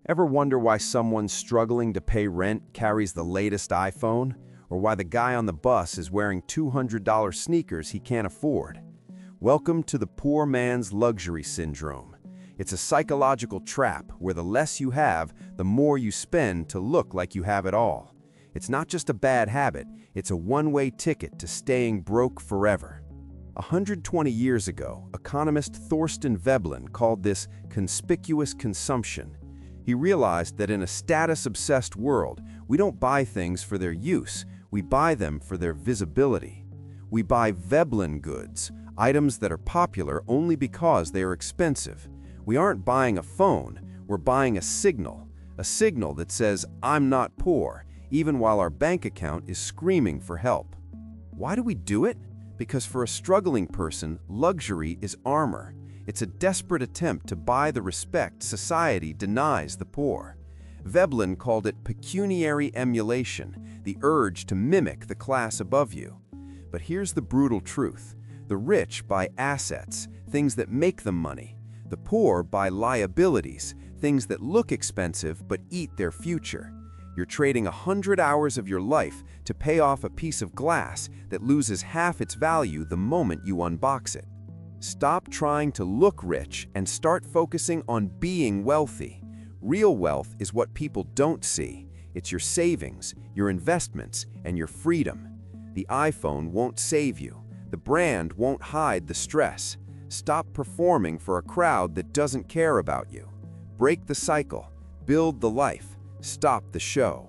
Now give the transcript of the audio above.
Ever wonder why someone struggling to pay rent carries the latest iPhone? Or why the guy on the bus is wearing $200 sneakers he can't afford? Welcome to the poor man's luxury syndrome. It's a psychological trap where the less you have, the more you spend to look like you have it all. It's not just a bad habit, it's a one-way ticket to staying broke forever. 120 years ago, economist Thorstein Veblen called this conspicuous consumption. He realized that in a status-obsessed world, we don't buy things for their use, we buy them for their visibility. We buy Veblen goods, items that are popular only because they are expensive. We aren't buying a phone, we're buying a signal that says, "I'm not poor," even while our bank account is screaming for help. Why do we do it? Because for a struggling person, luxury is armor. It's a desperate attempt to buy the respect society denies the poor. Veblen called it pecuniary emulation, the urge to mimic the class above you. But here's the brutal truth. The rich buy assets, things that make them money. The poor buy liabilities, things that look expensive but eat their future. You're trading 100 hours of your life to pay off a piece of glass that loses half its value the moment you unbox it. Stop trying to look rich and start focusing on being wealthy. Real wealth is what people don't see. It's your savings, your investments, and your freedom. The iPhone won't save you. The brand won't hide the stress. Stop performing for a crowd that doesn't care about you. Break the cycle. Build the life. Stop the show.